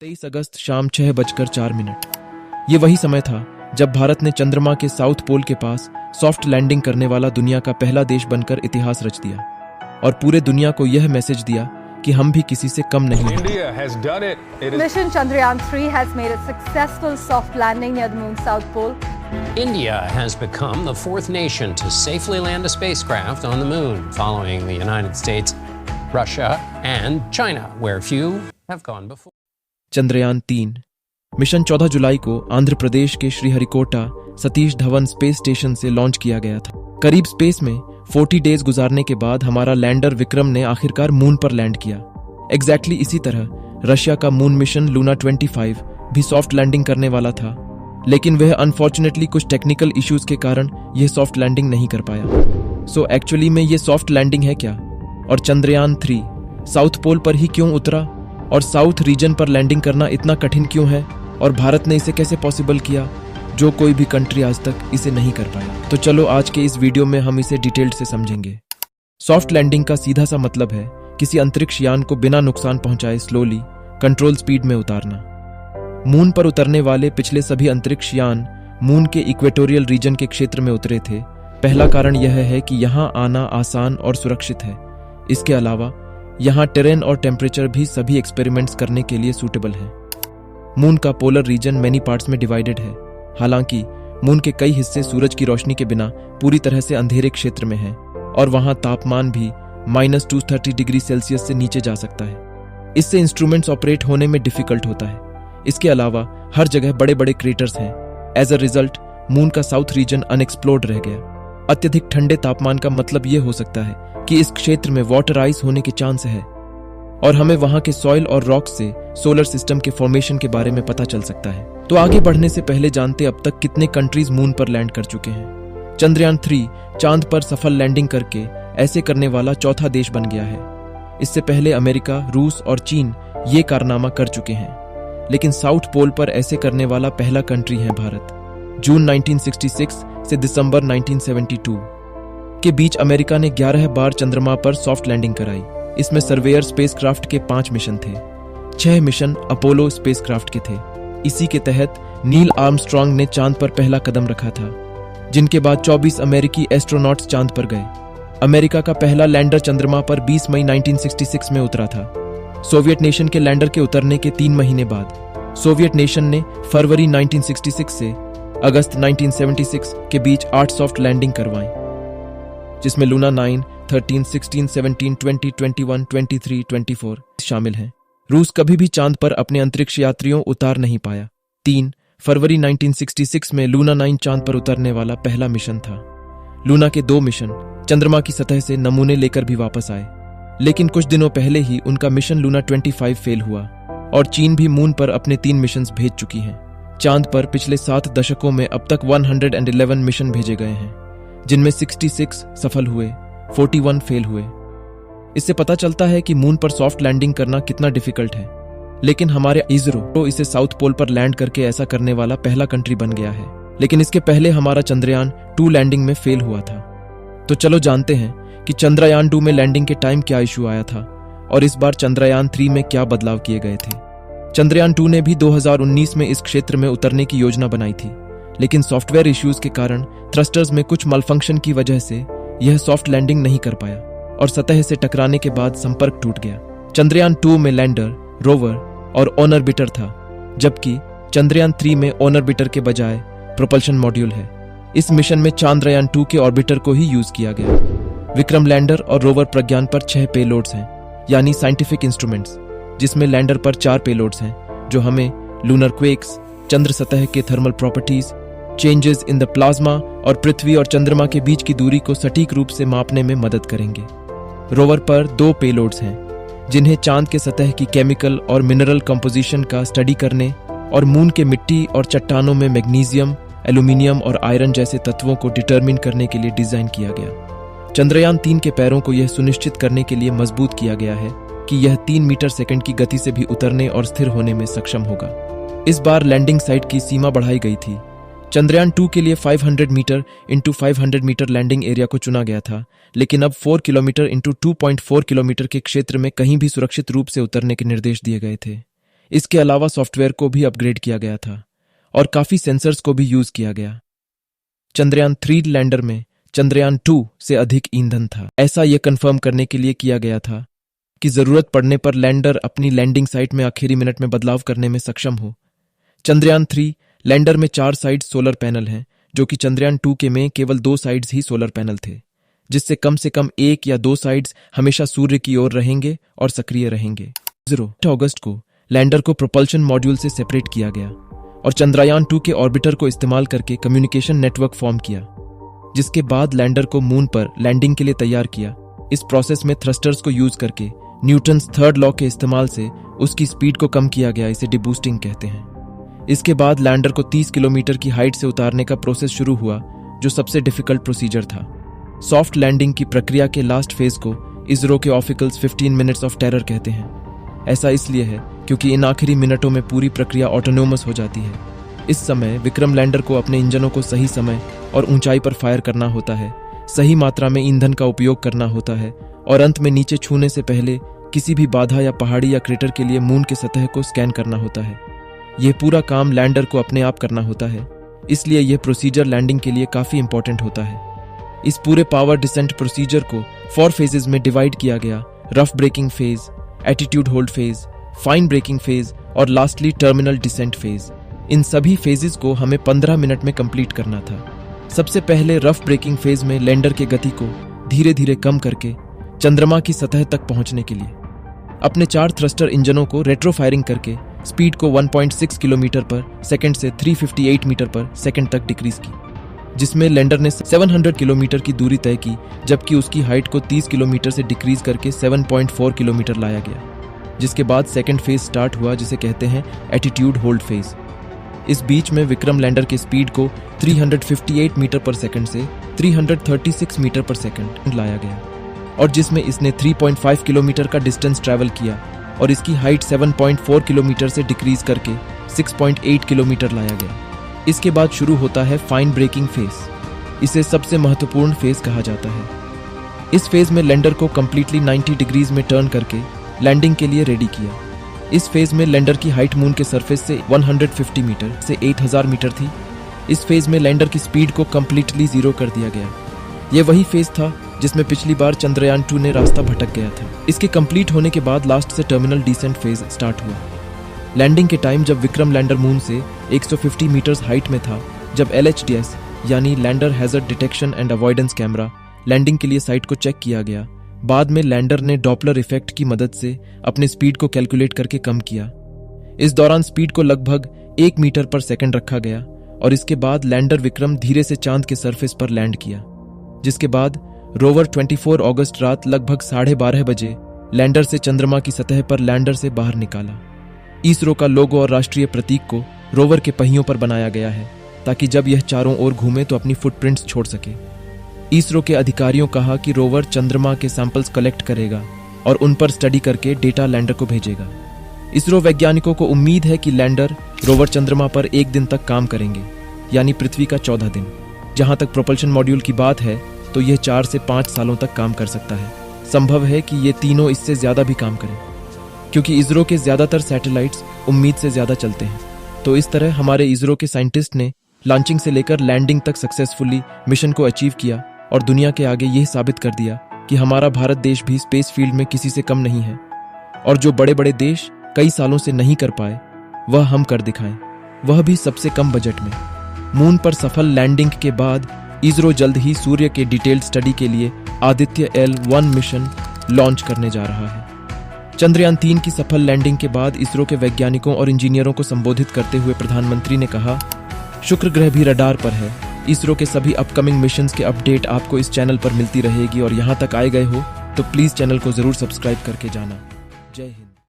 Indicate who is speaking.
Speaker 1: 23 अगस्त शाम 6:04। ये वही समय था जब भारत ने चंद्रमा के साउथ पोल के पास सॉफ्ट लैंडिंग करने वाला दुनिया का पहला देश बनकर इतिहास रच दिया और पूरे दुनिया को यह मैसेज दिया कि हम भी किसी से कम नहीं हैं।
Speaker 2: Mission Chandrayaan 3 has made a successful soft landing near the moon's south pole.
Speaker 3: India has become the fourth nation to safely land a spacecraft on the moon, following the United States, Russia, and China, where few have gone before.
Speaker 1: Chandrayaan 3 mission 14 जुलाई को आंध्र प्रदेश के Sriharikota Satish Dhawan space station से launch किया गया था। करीब space में 40 days गुजारने के बाद हमारा लैंडर विक्रम ने आखिरकार मून पर लैंड किया। एग्जैक्टली इसी तरह रशिया का मून मिशन लूना 25 भी सॉफ्ट लैंडिंग करने वाला था, लेकिन वह अनफॉर्चुनेटली कुछ टेक्निकल इश्यूज के कारण यह सॉफ्ट लैंडिंग नहीं कर पाया। सो एक्चुअली में ये सॉफ्ट लैंडिंग है क्या, और चंद्रयान 3 साउथ पोल पर ही क्यों उतरा, और साउथ रीजन पर लैंडिंग करना इतना कठिन क्यों है, और भारत ने इसे कैसे पॉसिबल किया जो कोई भी कंट्री आज तक इसे नहीं कर पाया। तो चलो आज के इस वीडियो में हम इसे डिटेल्ड से समझेंगे। सॉफ्ट लैंडिंग का सीधा सा मतलब है किसी अंतरिक्ष यान को बिना नुकसान पहुंचाए स्लोली कंट्रोल स्पीड में उतारना। मून पर उतरने वाले पिछले सभी अंतरिक्ष यान मून के इक्वेटोरियल रीजन के क्षेत्र में उतरे थे। पहला कारण यह है कि यहाँ आना आसान और सुरक्षित है। इसके अलावा यहाँ टेरेन और टेम्परेचर भी सभी एक्सपेरिमेंट्स करने के लिए सूटेबल है। मून का पोलर रीजन मैनी पार्ट्स में डिवाइडेड है। हालांकि मून के कई हिस्से सूरज की रोशनी के बिना पूरी तरह से अंधेरे क्षेत्र में हैं और वहां तापमान भी -230 डिग्री सेल्सियस से नीचे जा सकता है। इससे इंस्ट्रूमेंट्स ऑपरेट होने में डिफिकल्ट होता है। इसके अलावा हर जगह बड़े बड़े क्रेटर्स हैं। एज अ रिजल्ट मून का साउथ रीजन अनएक्सप्लोर्ड रह गया। अत्यधिक ठंडे तापमान का मतलब यह हो सकता है कि इस क्षेत्र में वाटर आइस होने के चांस है और हमें वहां के सॉइल और रॉक से सोलर सिस्टम के फॉर्मेशन के बारे में पता चल सकता है। तो आगे बढ़ने से पहले जानते अब तक कितने कंट्रीज मून पर लैंड कर चुके हैं। चंद्रयान 3 चांद पर सफल लैंडिंग करके ऐसे करने वाला चौथा देश बन गया है। इससे पहले अमेरिका, रूस और चीन ये कारनामा कर चुके हैं, लेकिन साउथ पोल पर ऐसे करने वाला पहला कंट्री है भारत। जून 1966 से दिसंबर 1972 के बीच अमेरिका ने 11 बार चंद्रमा पर सॉफ्ट लैंडिंग कराई। इसमें सर्वेयर स्पेसक्राफ्ट के 5 मिशन थे। 6 मिशन अपोलो स्पेसक्राफ्ट के थे। इसी के तहत नील आर्मस्ट्रॉन्ग ने चांद पर पहला कदम रखा था, जिनके बाद 24 अमेरिकी एस्ट्रोनॉट्स चांद पर गए। अमेरिका का पहला लैंडर चंद्रमा पर 20 मई 1966 में उतरा था। सोवियत नेशन के लैंडर के उतरने के 3 महीने बाद सोवियत नेशन ने फरवरी 1966 से अगस्त 1976 के बीच 8 सॉफ्ट लैंडिंग करवाई, जिसमें लूना 9, 13, 16, 17, 20, 21, 23, 24 शामिल हैं। रूस कभी भी चांद पर अपने अंतरिक्ष यात्रियों उतार नहीं पाया। 3 फरवरी 1966 में लूना 9 चांद पर उतरने वाला पहला मिशन था। लूना के 2 मिशन चंद्रमा की सतह से नमूने लेकर भी वापस आए, लेकिन कुछ दिनों पहले ही उनका मिशन लूना 25 फेल हुआ और चीन भी मून पर अपने 3 मिशन भेज चुकी है। चांद पर पिछले 7 दशकों में अब तक 111 मिशन भेजे गए हैं, जिनमें 66 सफल हुए, 41 फेल हुए। इससे पता चलता है कि मून पर सॉफ्ट लैंडिंग करना कितना डिफिकल्ट है, लेकिन हमारे इसरो तो इसे साउथ पोल पर लैंड करके ऐसा करने वाला पहला कंट्री बन गया है। लेकिन इसके पहले हमारा चंद्रयान 2 लैंडिंग में फेल हुआ था। तो चलो जानते हैं कि चंद्रयान 2 में लैंडिंग के टाइम क्या इशू आया था और इस बार चंद्रयान 3 में क्या बदलाव किए गए थे। चंद्रयान 2 ने भी 2019 में इस क्षेत्र में उतरने की योजना बनाई थी, लेकिन सॉफ्टवेयर इश्यूज के कारण थ्रस्टर्स में कुछ मलफंक्शन की वजह से यह सॉफ्ट लैंडिंग नहीं कर पाया और सतह से टकराने के बाद संपर्क टूट गया। चंद्रयान 2 में लैंडर, रोवर और ऑनरबिटर था, जबकि चंद्रयान 3 में ऑनरबिटर के बजाय प्रोपल्शन मॉड्यूल है। इस मिशन में चंद्रयान 2 के ऑर्बिटर को ही यूज किया गया। विक्रम लैंडर और रोवर प्रज्ञान पर 6 पेलोड्स हैं, यानी साइंटिफिक इंस्ट्रूमेंट्स, जिसमें लैंडर पर 4 पेलोड्स हैं जो हमें लूनर क्वेक्स, चंद्र सतह के thermal properties, changes in the plasma और पृथ्वी और चंद्रमा के बीच की दूरी को सटीक रूप से मापने में मदद करेंगे। रोवर पर 2 पेलोड्स हैं, जिन्हें चांद के सतह की केमिकल और मिनरल कंपोजिशन का स्टडी करने और मून के मिट्टी और चट्टानों में मैग्नीशियम, एल्यूमिनियम और आयरन जैसे तत्वों को डिटरमिन करने के लिए डिजाइन किया गया। चंद्रयान 3 के पैरों को यह सुनिश्चित करने के लिए मजबूत किया गया है कि यह 3 मीटर सेकंड की गति से भी उतरने और स्थिर होने में सक्षम होगा। इस बार लैंडिंग साइट की सीमा बढ़ाई गई थी। चंद्रयान 2 के लिए 500 metre into 500 metre landing area को चुना गया था, लेकिन अब 4 किलोमीटर इंटू 2.4 किलोमीटर के क्षेत्र में कहीं भी सुरक्षित रूप से उतरने के निर्देश दिए गए थे। इसके अलावा सॉफ्टवेयर को भी अपग्रेड किया गया था और काफी सेंसर्स को भी यूज किया गया। चंद्रयान 3 लैंडर में चंद्रयान 2 से अधिक ईंधन था। ऐसा यह कंफर्म करने के लिए किया गया था कि जरूरत पड़ने पर लैंडर अपनी लैंडिंग साइट में आखिरी मिनट में बदलाव करने में सक्षम हो। चंद्रयान 3 लैंडर में 4 साइड्स सोलर पैनल हैं, जो कि चंद्रयान 2 के में केवल 2 साइड्स ही सोलर पैनल थे, जिससे कम से कम 1 या 2 साइड्स हमेशा सूर्य की ओर रहेंगे और सक्रिय रहेंगे। 8 अगस्त को लैंडर को प्रोपल्शन मॉड्यूल से सेपरेट किया गया और चंद्रयान 2 के ऑर्बिटर को इस्तेमाल करके कम्युनिकेशन नेटवर्क फॉर्म किया, जिसके बाद लैंडर को मून पर लैंडिंग के लिए तैयार किया। इस प्रोसेस में थ्रस्टर्स को यूज करके न्यूटन्स थर्ड लॉ के इस्तेमाल से उसकी स्पीड को कम किया गया। इसे डिबूस्टिंग कहते हैं। इसके बाद लैंडर को 30 किलोमीटर की हाइट से उतारने का प्रोसेस शुरू हुआ, जो सबसे डिफिकल्ट प्रोसीजर था। सॉफ्ट लैंडिंग की प्रक्रिया के लास्ट फेज को इसरो के ऑफिकल्स 15 मिनट्स ऑफ टेरर कहते हैं। ऐसा इसलिए है क्योंकि इन आखिरी मिनटों में पूरी प्रक्रिया ऑटोनोमस हो जाती है। इस समय विक्रम लैंडर को अपने इंजनों को सही समय और ऊंचाई पर फायर करना होता है, सही मात्रा में ईंधन का उपयोग करना होता है और अंत में नीचे छूने से पहले किसी भी बाधा या पहाड़ी या क्रेटर के लिए मून की सतह को स्कैन करना होता है। यह पूरा काम लैंडर को अपने आप करना होता है, इसलिए यह प्रोसीजर लैंडिंग के लिए काफी इंपॉर्टेंट होता है। इस पूरे पावर डिसेंट प्रोसीजर को 4 फेजेस में डिवाइड किया गया: rough braking phase, attitude hold phase, fine braking phase और लास्टली टर्मिनल डिसेंट फेज। इन सभी फेजेस को हमें 15 मिनट में कंप्लीट करना था। सबसे पहले रफ ब्रेकिंग फेज में लैंडर के गति को धीरे धीरे कम करके चंद्रमा की सतह तक पहुंचने के लिए अपने 4 थ्रस्टर इंजनों को रेट्रो फायरिंग करके स्पीड को 1.6 किलोमीटर पर सेकंड से 358 मीटर पर सेकंड तक डिक्रीज की, जिसमें लैंडर ने 700 किलोमीटर की दूरी तय की, जबकि उसकी हाइट को 30 किलोमीटर से डिक्रीज करके 7.4 किलोमीटर लाया गया। जिसके बाद सेकंड फेज स्टार्ट हुआ, जिसे कहते हैं एटीट्यूड होल्ड फेज। इस बीच में विक्रम लैंडर की स्पीड को 358 मीटर पर सेकंड से 336 मीटर पर सेकंड लाया गया और जिसमें इसने 3.5 किलोमीटर का डिस्टेंस ट्रैवल किया और इसकी हाइट 7.4 किलोमीटर से डिक्रीज करके 6.8 किलोमीटर लाया गया। इसके बाद शुरू होता है फाइन ब्रेकिंग फेज। इसे सबसे महत्वपूर्ण फेज कहा जाता है। इस फेज में लैंडर को कंप्लीटली 90 डिग्रीज में टर्न करके लैंडिंग के लिए रेडी किया। इस फेज में लैंडर की हाइट मून के सरफेस से 150 मीटर से 8000 मीटर थी। इस फेज में लैंडर की स्पीड को कंप्लीटली जीरो कर दिया गया। यह वही फेज था जिसमें पिछली बार चंद्रयान 2 ने रास्ता भटक गया था। इसके कंप्लीट होने के बाद लास्ट से टर्मिनल डिसेंट फेज स्टार्ट हुआ। लैंडिंग के टाइम जब विक्रम लैंडर मून से 150 मीटर्स हाइट में था, जब LHDS यानी lander hazard detection and avoidance camera landing के लिए साइट को चेक किया गया, बाद में लैंडर ने डॉपलर इफेक्ट की मदद से अपने स्पीड को कैलकुलेट करके कम किया। इस दौरान स्पीड को लगभग 1 मीटर पर सेकंड रखा गया और इसके बाद लैंडर विक्रम धीरे से चांद के सरफेस पर लैंड किया, जिसके बाद रोवर 24 अगस्त रात लगभग 12:30 बजे लैंडर से चंद्रमा की सतह पर लैंडर से बाहर निकाला। इसरो का लोगो और राष्ट्रीय प्रतीक को रोवर के पहियों पर बनाया गया है, ताकि जब यह चारों ओर घूमे तो अपनी फुटप्रिंट्स छोड़ सके। इसरो के अधिकारियों कहा कि रोवर चंद्रमा के सैंपल्स कलेक्ट करेगा और उन पर स्टडी करके डेटा लैंडर को भेजेगा। इसरो वैज्ञानिकों को उम्मीद है कि लैंडर रोवर चंद्रमा पर 1 दिन तक काम करेंगे, यानी पृथ्वी का 14 दिन। जहां तक प्रोपल्शन मॉड्यूल की बात है तो यह 4 से 5 सालों तक काम कर सकता है। संभव है कि ये तीनों इससे ज्यादा भी काम करें, क्योंकि इसरो के ज्यादातर सैटेलाइट्स उम्मीद से ज्यादा चलते हैं। तो इस तरह हमारे इसरो के साइंटिस्ट ने लॉन्चिंग से लेकर लैंडिंग तक सक्सेसफुली मिशन को अचीव किया और दुनिया के आगे यह साबित कर दिया कि हमारा भारत देश भी स्पेस फील्ड में किसी से कम नहीं है, और जो बड़े बड़े देश कई सालों से नहीं कर पाए वह हम कर दिखाएं, वह भी सबसे कम बजट में। मून पर सफल लैंडिंग के बाद इसरो जल्द ही सूर्य के डिटेल्ड स्टडी के लिए आदित्य L1 मिशन लॉन्च करने जा रहा है। चंद्रयान 3 की सफल लैंडिंग के बाद इसरो के वैज्ञानिकों और इंजीनियरों को संबोधित करते हुए प्रधानमंत्री ने कहा, शुक्र ग्रह भी रडार पर है। इसरो के सभी अपकमिंग मिशंस के अपडेट आपको इस चैनल पर मिलती रहेगी, और यहाँ तक आए गए हो तो प्लीज चैनल को जरूर सब्सक्राइब करके जाना। जय हिंद।